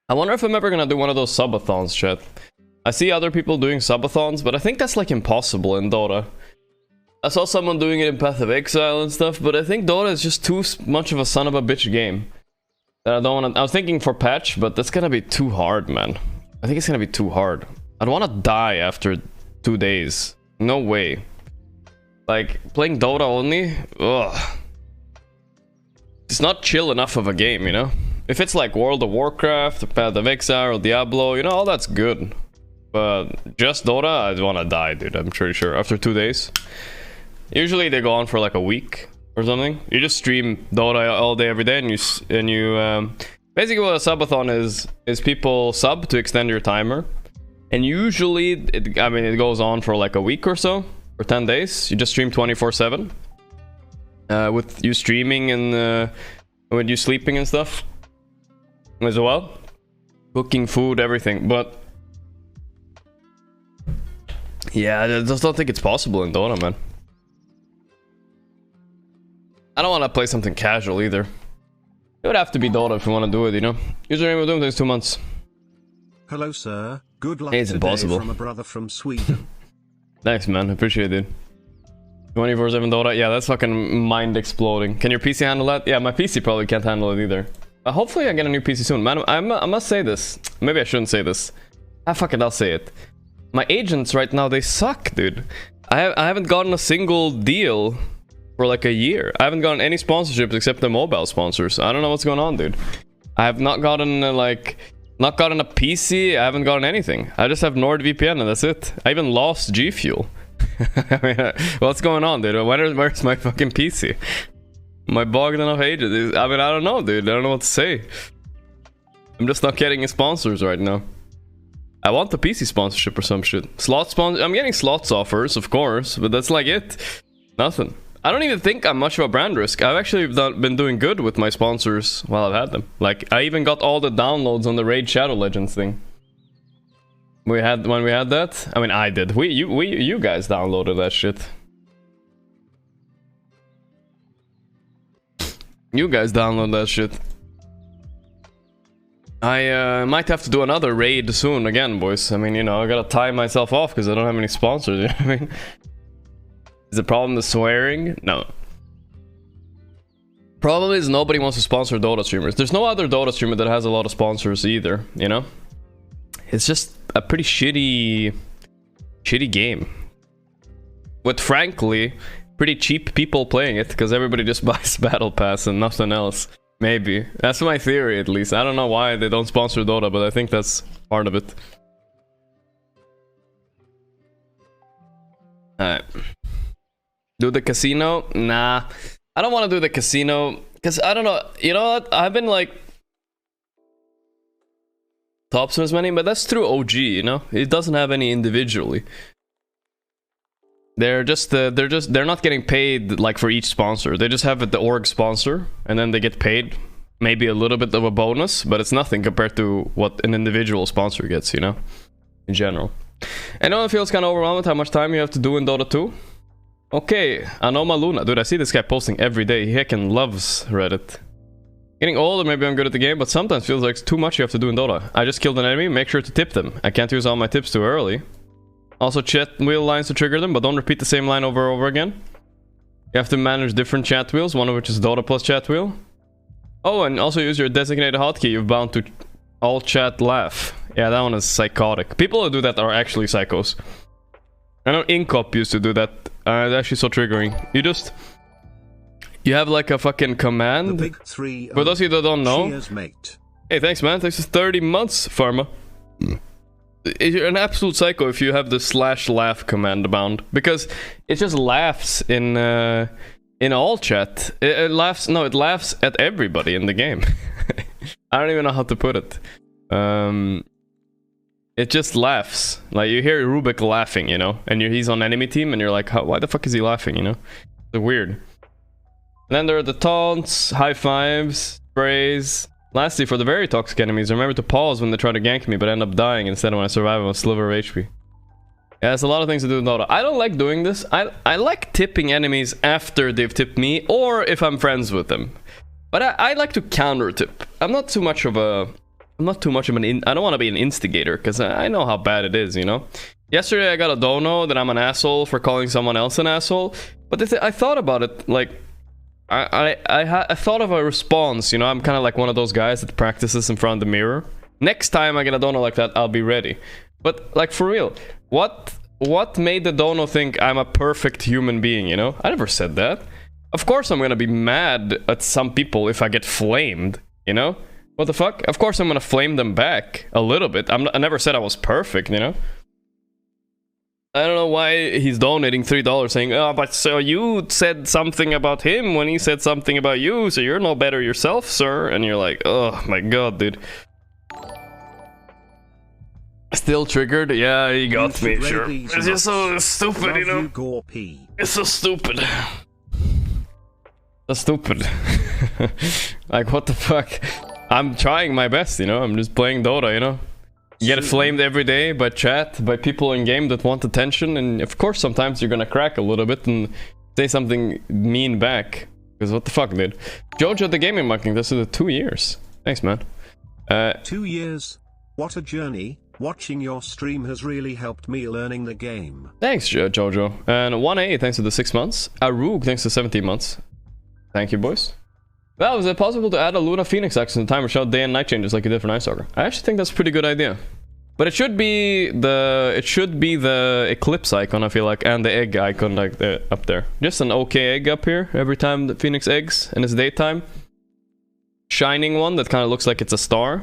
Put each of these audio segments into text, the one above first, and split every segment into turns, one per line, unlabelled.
I wonder if I'm ever gonna do one of those subathons, chat. I see other people doing subathons, but I think that's like impossible in Dota. I saw someone doing it in Path of Exile and stuff, but I think Dota is just too much of a son of a bitch game. That I don't want to. I was thinking for patch, but that's gonna be too hard, man. I think it's gonna be too hard. I don't want to die after 2 days. No way. Like playing Dota only, ugh. It's not chill enough of a game, you know. If it's like World of Warcraft, Path of Exile, or Diablo, you know, all that's good. But just Dota, I'd want to die, dude. I'm pretty sure after 2 days. Usually they go on for like a week or something. You just stream Dota all day, every day, and you basically what a subathon is people sub to extend your timer, and usually it goes on for like a week or so, or 10 days. You just stream 24/7, with you streaming and with you sleeping and stuff as well, cooking food, everything. But yeah, I just don't think it's possible in Dota, man. I don't want to play something casual either. It would have to be Dota if you want to do it, you know. Username of Doom takes 2 months.
Hello, sir. Good luck
It's
today
impossible.
from a brother from Sweden.
Thanks, man. Appreciate it. 24/7 Dota. Yeah, that's fucking mind exploding. Can your PC handle that? Yeah, my PC probably can't handle it either. Hopefully I get a new PC soon. Man, I must say this. Maybe I shouldn't say this. Ah, fuck it, I'll say it. My agents right now, they suck, dude. I haven't gotten a single deal for like a year. I haven't gotten any sponsorships except the mobile sponsors. I don't know what's going on, dude. I have not gotten not gotten a PC. I haven't gotten anything. I just have NordVPN and that's it. I even lost G Fuel. I mean, what's going on, dude? Where's my fucking PC? My bogged enough agent. I mean, I don't know, dude. I don't know what to say. I'm just not getting sponsors right now. I want the PC sponsorship or some shit. Slot sponsor. I'm getting slots offers, of course, but that's like it. Nothing. I don't even think I'm much of a brand risk. I've actually been doing good with my sponsors while I've had them. Like, I even got all the downloads on the Raid Shadow Legends thing. When we had that. I mean, I did. You guys downloaded that shit. You guys download that shit. I might have to do another raid soon again, boys. I mean, you know, I gotta tie myself off because I don't have any sponsors. You know what I mean? Is the problem the swearing? No. Problem is nobody wants to sponsor Dota streamers. There's no other Dota streamer that has a lot of sponsors either, you know? It's just a pretty shitty game. With, frankly, pretty cheap people playing it because everybody just buys Battle Pass and nothing else. Maybe. That's my theory, at least. I don't know why they don't sponsor Dota, but I think that's part of it. Alright. Do the casino? Nah. I don't want to do the casino because I don't know. You know what? I've been like Topsman's money, but that's through OG, you know? It doesn't have any individually. They're not getting paid like for each sponsor. They just have the org sponsor and then they get paid maybe a little bit of a bonus, but it's nothing compared to what an individual sponsor gets, you know? In general. I know it feels kind of overwhelmed with how much time you have to do in Dota 2. Okay, Anoma Luna. Dude, I see this guy posting every day. He heckin' loves Reddit. Getting older, maybe I'm good at the game, but sometimes feels like it's too much you have to do in Dota. I just killed an enemy, make sure to tip them. I can't use all my tips too early. Also chat wheel lines to trigger them, but don't repeat the same line over and over again. You have to manage different chat wheels, one of which is Dota plus chat wheel. Oh, and also use your designated hotkey. You're bound to all chat laugh. Yeah, that one is psychotic. People who do that are actually psychos. I know Incop used to do that. It's actually so triggering. You have like a fucking command. For those of you that don't know.
Cheers, mate.
Hey, thanks, man. Thanks for 30 months, Pharma. You're an absolute psycho if you have the /laugh command bound, because it just laughs in all chat. It laughs. No, it laughs at everybody in the game. I don't even know how to put it. It just laughs. Like, you hear Rubik laughing, you know, and he's on enemy team, and you're like, why the fuck is he laughing, you know? It's weird. And then there are the taunts, high fives, sprays. Lastly, for the very toxic enemies, remember to pause when they try to gank me, but end up dying instead when I survive on a sliver of HP. Yeah, there's a lot of things to do in Dota. I don't like doing this. I like tipping enemies after they've tipped me, or if I'm friends with them. But I like to counter tip. I'm not too much of a I'm not too much of I don't want to be an instigator, because I know how bad it is, you know? Yesterday I got a dono that I'm an asshole for calling someone else an asshole, but I thought about it, like, I thought of a response, you know? I'm kind of like one of those guys that practices in front of the mirror. Next time I get a dono like that, I'll be ready. But, like, for real, what made the dono think I'm a perfect human being, you know? I never said that. Of course I'm gonna be mad at some people if I get flamed, you know? What the fuck? Of course I'm gonna flame them back a little bit. I never said I was perfect, you know? I don't know why he's donating $3 saying, oh, but so you said something about him when he said something about you, so you're no better yourself, sir. And you're like, oh my god, dude. Still triggered? Yeah, he got me, sure. It's just so stupid, you know? It's so stupid. So stupid. Like, what the fuck? I'm trying my best, you know? I'm just playing Dota, you know? You get flamed every day by chat, by people in game that want attention, and of course sometimes you're gonna crack a little bit and say something mean back. Because what the fuck, dude? Jojo the Gaming Monkey, this is 2 years. Thanks, man.
2 years? What a journey. Watching your stream has really helped me learning the game.
Thanks, Jojo. And 1A, thanks for the 6 months. Arug, thanks for 17 months. Thank you, boys. Well, is it possible to add a Luna Phoenix X in the timer show day and night changes like you did for Night Stalker? I actually think that's a pretty good idea. But it should be the eclipse icon, I feel like, and the egg icon like up there. Just an okay egg up here every time the Phoenix eggs and it's daytime. Shining one that kind of looks like it's a star.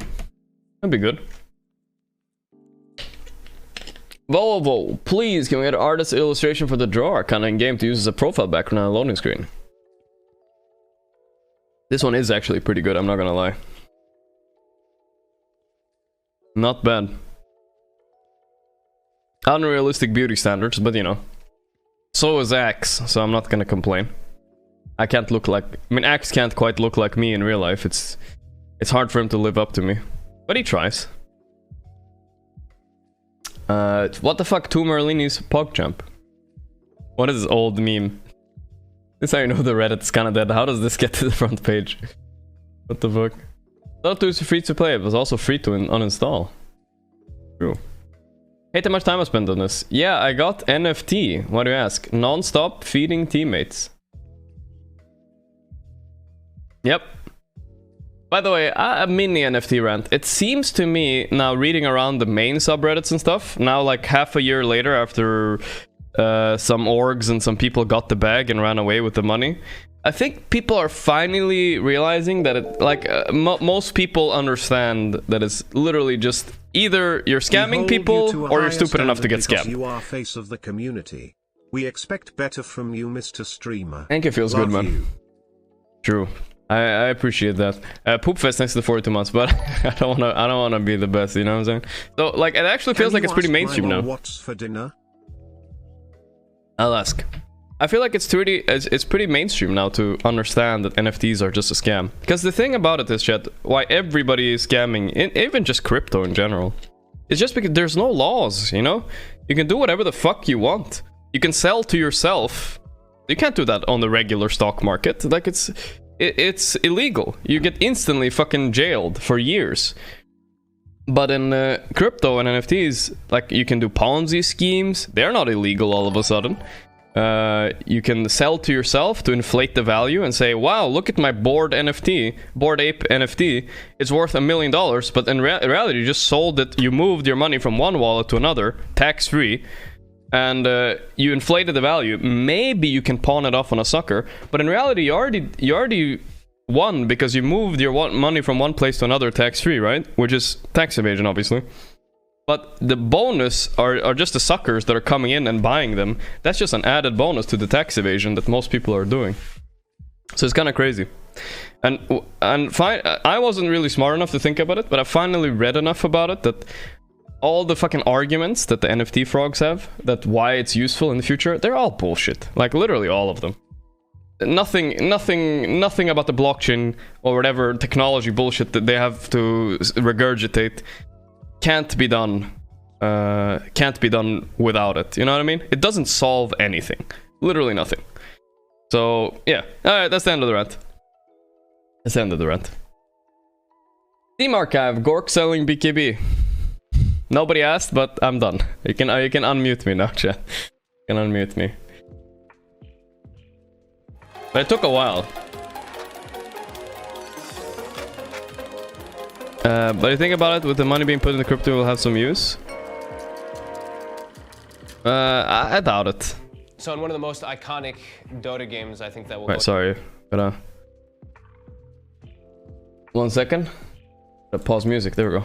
That'd be good. Volvo, please, can we get an artist illustration for the drawer kind of in game to use as a profile background on a loading screen? This one is actually pretty good, I'm not gonna lie. Not bad. Unrealistic beauty standards, but you know. So is Axe, so I'm not gonna complain. I can't look like... I mean, Axe can't quite look like me in real life. It's hard for him to live up to me. But he tries. What the fuck, 2 Merlinis PogChamp? What is this old meme? This is how you know the Reddit's kinda dead. How does this get to the front page? What the fuck? Dota is free to play, it was also free to uninstall. True. Hate how much time I spent on this. Yeah, I got NFT. Why do you ask? Non-stop feeding teammates. Yep. By the way, a mini NFT rant. It seems to me, now reading around the main subreddits and stuff, now like half a year later after some orgs and some people got the bag and ran away with the money, I think people are finally realizing that it, like, most people understand that it's literally just either you're scamming people or you're stupid enough to get scammed.
You are face of the community. We expect better from you, Mr. Streamer.
Thank you, feels good, man. True. I appreciate that. Poopfest next to the 42 months, but I don't wanna be the best, you know what I'm saying? So like it actually feels like it's pretty mainstream now.
What's for dinner?
I'll ask. I feel like it's pretty mainstream now to understand that NFTs are just a scam. Because the thing about it is, chat, why everybody is scamming, even just crypto in general, it's just because there's no laws, you know? You can do whatever the fuck you want. You can sell to yourself. You can't do that on the regular stock market. Like it's illegal. You get instantly fucking jailed for years. But in crypto and NFTs, like, you can do Ponzi schemes. They're not illegal all of a sudden. You can sell to yourself to inflate the value and say, wow, look at my Bored Ape NFT. It's worth $1 million, but in reality, you just sold it. You moved your money from one wallet to another, tax-free, and you inflated the value. Maybe you can pawn it off on a sucker, but in reality, you already won because you moved your money from one place to another tax-free, right? Which is tax evasion, obviously. But the bonus are just the suckers that are coming in and buying them. That's just an added bonus to the tax evasion that most people are doing. So it's kind of crazy. And I wasn't really smart enough to think about it, but I finally read enough about it that all the fucking arguments that the NFT frogs have, that why it's useful in the future, they're all bullshit. Like, literally all of them. Nothing about the blockchain or whatever technology bullshit that they have to regurgitate can't be done without it. You know what I mean? It doesn't solve anything. Literally nothing. So yeah. Alright, that's the end of the rant. That's the end of the rant. Steam Archive, Gorgc selling BKB. Nobody asked, but I'm done. You can unmute me now, chat. You can unmute me. But it took a while. But you think about it, with the money being put into crypto, will have some use. I doubt it.
So in one of the most iconic Dota games, I think that will.
Right, sorry. Gotta. 1 second. Gotta pause music. There we go.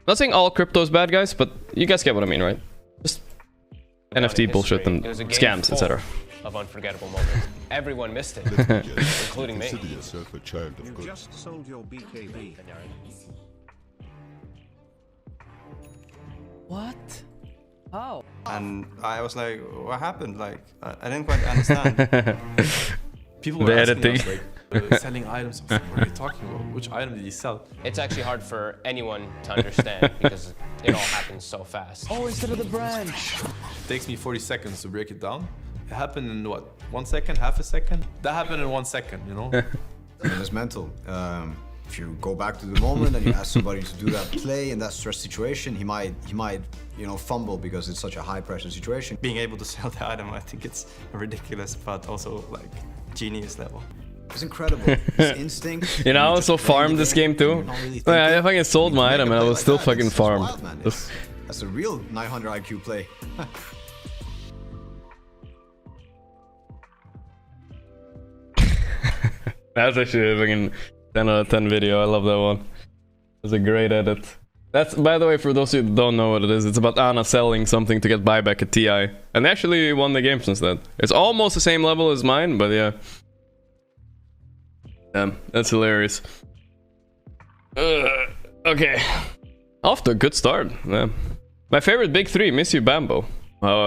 Not saying all crypto is bad, guys, but you guys get what I mean, right? Just NFT bullshit and scams, etc.
Of unforgettable moments. Everyone missed it, including me.
You just sold your BKB.
What? How?
And I was like, what happened? Like, I didn't quite understand.
People were asking us, like, selling items. What are you talking about? Which item did you sell?
It's actually hard for anyone to understand because it all happens so fast.
Oh, instead of the branch.
It takes me 40 seconds to break it down. It happened in what? 1 second? Half a second? That happened in 1 second, you know?
It's mental. If you go back to the moment and you ask somebody to do that play in that stress situation, he might, you know, fumble because it's such a high pressure situation.
Being able to sell the item, I think it's ridiculous, but also like genius level.
It's incredible. His instinct.
You know, I also farmed this game too. I fucking sold my item and I was still fucking farmed.
That's a real 900 IQ play.
That's actually a fucking 10 out of 10 video. I love that one. It's a great edit. That's, by the way, for those who don't know what it is, it's about Anna selling something to get buyback at TI. And they actually won the game since then. It's almost the same level as mine, but yeah. Damn, that's hilarious. Okay. Off to a good start. Yeah. My favorite big three, miss you Bambo.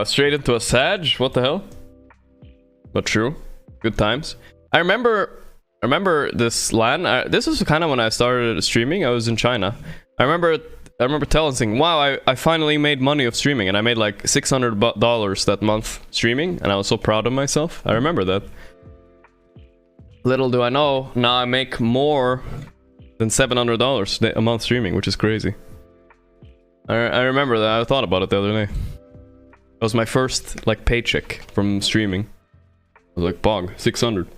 Straight into a Sag, what the hell? But true. Good times. I remember this LAN. This was kind of when I started streaming. I was in China. I remember telling saying, wow, I finally made money of streaming, and I made like $600 that month streaming, and I was so proud of myself. I remember that. Little do I know, now I make more than $700 a month streaming, which is crazy. I remember that. I thought about it the other day. It was my first like paycheck from streaming. I was like, bog, 600.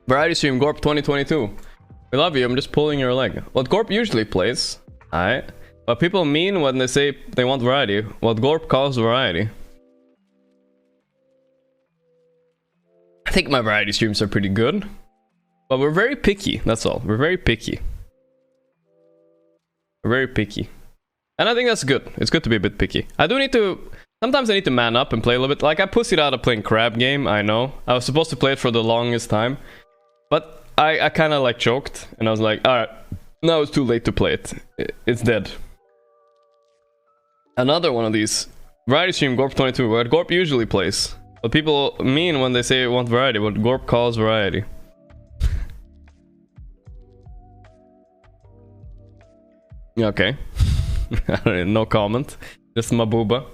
Variety stream Gorp 2022. We love you. I'm just pulling your leg. What Gorp usually plays, alright. What people mean when they say they want variety. What Gorp calls variety. I think my variety streams are pretty good, but we're very picky. That's all. We're very picky. We're very picky, and I think that's good. It's good to be a bit picky. I do need to. Sometimes I need to man up and play a little bit. Like I pussied out of playing Crab Game. I know. I was supposed to play it for the longest time. But I kind of like choked, and I was like, alright, now it's too late to play it. It's dead. Another one of these. Variety stream Gorp 22, what Gorp usually plays. What people mean when they say want variety, what Gorp calls variety. Okay. No comment. Just my booba.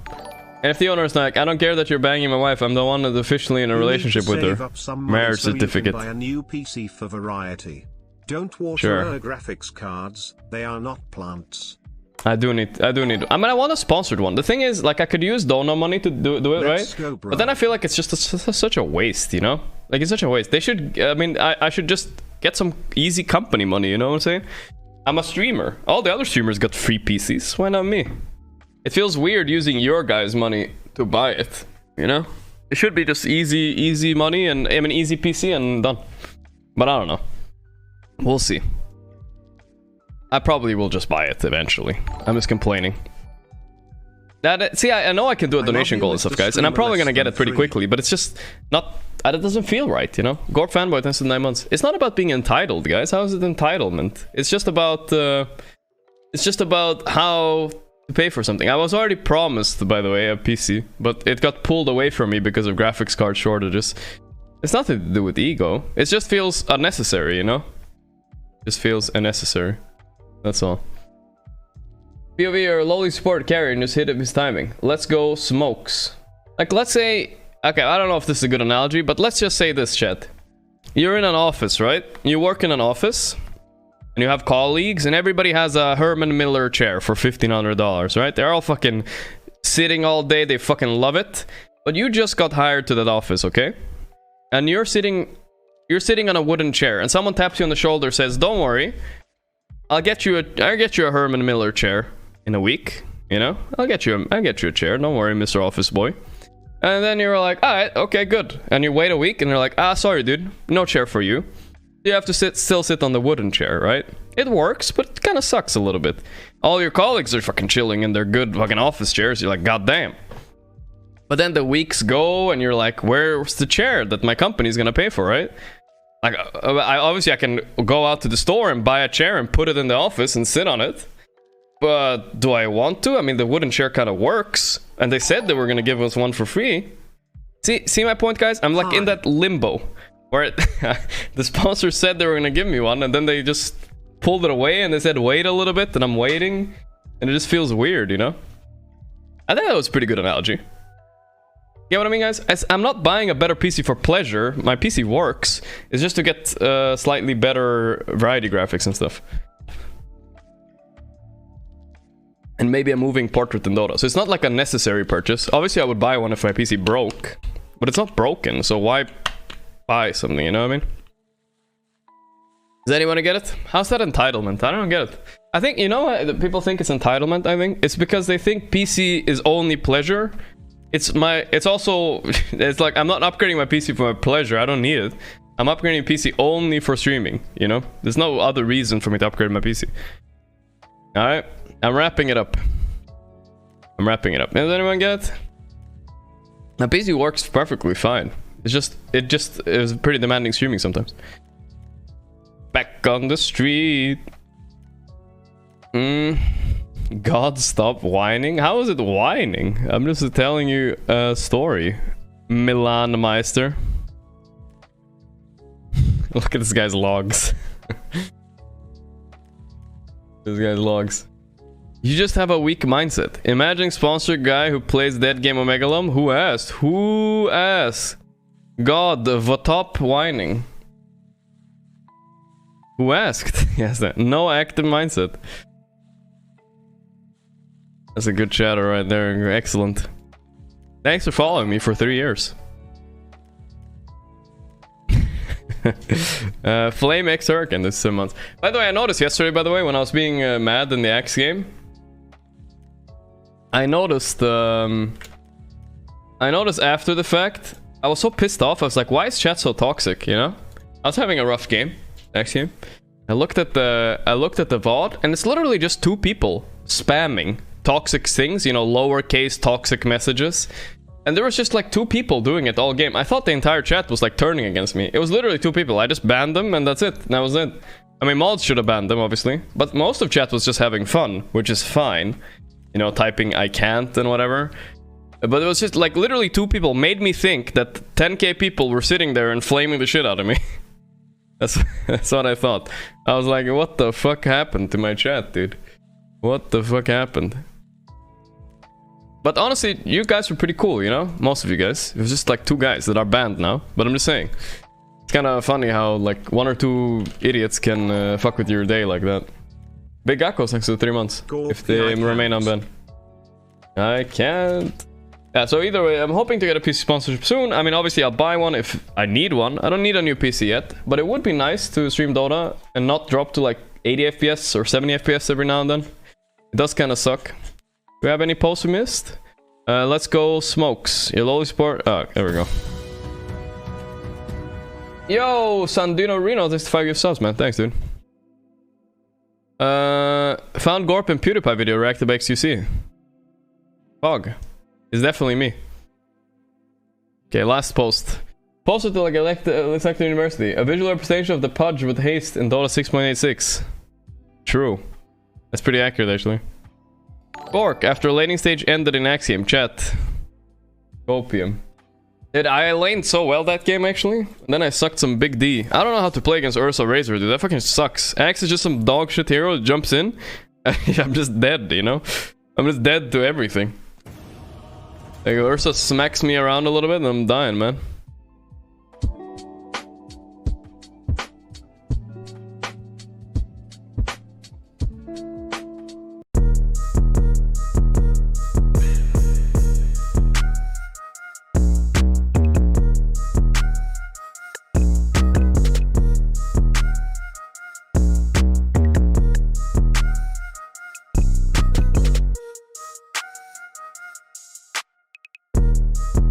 NFT owner is like, I don't care that you're banging my wife, I'm the one that's officially in a relationship with her. Marriage certificate.
Buy a new PC for variety. Don't water her graphics cards, they are not plants.
I do need. I mean, I want a sponsored one. The thing is, like, I could use Dona money to do it, right?
Go,
but then I feel like it's just such a waste, you know? Like, it's such a waste. They should, I mean, I should just get some easy company money, you know what I'm saying? I'm a streamer. All the other streamers got free PCs. Why not me? It feels weird using your guys' money to buy it, you know? It should be just easy money and I mean easy PC and done. But I don't know. We'll see. I probably will just buy it eventually. I'm just complaining. See, I know I can do a donation goal and stuff, guys, and I'm probably gonna get it pretty quickly, but it's just not... It doesn't feel right, you know? Gorp fanboy thanks to 9 months. It's not about being entitled, guys. How is it entitlement? It's just about... it's just about how... to pay for something. I was already promised, by the way, a PC, but it got pulled away from me because of graphics card shortages. It's nothing to do with ego. It just feels unnecessary, you know? Just feels unnecessary. That's all. POV or lowly support carry and just hit up his timing. Let's go smokes. Like, let's say... Okay, I don't know if this is a good analogy, but let's just say this, chat. you're in an office, right? You work in an office, and you have colleagues, and everybody has a Herman Miller chair for $1,500, right? They're all fucking sitting all day, they fucking love it. But you just got hired to that office, okay? And you're sitting on a wooden chair, and someone taps you on the shoulder, says, "Don't worry, I'll get you a Herman Miller chair in a week. You know, I'll get you a chair. Don't worry, Mr. Office Boy." And then you're like, "All right, okay, good." And you wait a week, and they're like, "Ah, sorry, dude, no chair for you. You have to still sit on the wooden chair, right?" It works, but it kind of sucks a little bit. All your colleagues are fucking chilling in their good fucking office chairs. You're like, "God damn." But then the weeks go, and you're like, "Where's the chair that my company's gonna pay for, right?" Like, I can go out to the store and buy a chair and put it in the office and sit on it. But do I want to? I mean, the wooden chair kind of works, and they said they were gonna give us one for free. See my point, guys? I'm like in that limbo where the sponsor said they were gonna give me one, and then they just pulled it away, and they said wait a little bit, and I'm waiting, and it just feels weird, you know? I think that was a pretty good analogy. You know what I mean, guys? I'm not buying a better PC for pleasure. My PC works. It's just to get slightly better variety graphics and stuff. And maybe a moving portrait in Dota. So it's not like a necessary purchase. Obviously, I would buy one if my PC broke. But it's not broken, so why buy something, you know what I mean? Does anyone get it? How's that entitlement? I don't get it. I think, you know what people think it's entitlement, I think? It's because they think PC is only pleasure. It's also, it's like, I'm not upgrading my PC for my pleasure, I don't need it. I'm upgrading PC only for streaming, you know? There's no other reason for me to upgrade my PC. Alright, I'm wrapping it up. Does anyone get it? My PC works perfectly fine. It was pretty demanding streaming sometimes. Back on the street. God, stop whining. How is it whining? I'm just telling you a story. Milan Meister. Look at this guy's logs. This guy's logs. You just have a weak mindset. Imagine sponsored guy who plays Dead Game Omegalum. Who asked? Who asked? God, Vatop whining. Who asked? Yes, no active mindset. That's a good chatter right there. Excellent. Thanks for following me for 3 years. Flame X Hurricane this 7 months. By the way, I noticed yesterday, by the way, when I was being mad in the Axe game, I noticed after the fact, I was so pissed off. I was like, why is chat so toxic, you know? I was having a rough game, Axe game. I looked at the VOD, and it's literally just 2 people spamming toxic things, you know, lowercase toxic messages. And there was just like 2 people doing it all game. I thought the entire chat was like turning against me. It was literally 2 people. I just banned them, and that's it. That was it. I mean, mods should have banned them, obviously. But most of chat was just having fun, which is fine. You know, typing I can't and whatever. But it was just like literally 2 people made me think that 10k people were sitting there and flaming the shit out of me. That's what I thought. I was like, what the fuck happened to my chat, dude? What the fuck happened? But honestly, you guys were pretty cool, you know? Most of you guys. It was just like 2 guys that are banned now. But I'm just saying. It's kind of funny how like 1 or 2 idiots can fuck with your day like that. Big Gakos next to 3 months. If they remain unbanned. I can't. Yeah, so either way, I'm hoping to get a PC sponsorship soon. I mean, obviously I'll buy one if I need one. I don't need a new PC yet. But it would be nice to stream Dota and not drop to like 80 FPS or 70 FPS every now and then. It does kind of suck. Do we have any posts we missed? Let's go Smokes. You'll always support. Oh, there we go. Yo, Sandino Reno, 65 gift subs, man. Thanks, dude. Found Gorp and PewDiePie video reacted by XQC. Fog. It's definitely me. Okay, last post. Posted to like Elective University. A visual representation of the Pudge with Haste in Dota 6.86. True. That's pretty accurate, actually. Gorgc, after a laning stage ended in Axiom. Chat. Opium. Dude, I laned so well that game, actually. And then I sucked some big D. I don't know how to play against Ursa Razor, dude. That fucking sucks. Axe is just some dog shit hero that jumps in. I'm just dead, you know? I'm just dead to everything. Like, Ursa smacks me around a little bit and I'm dying, man.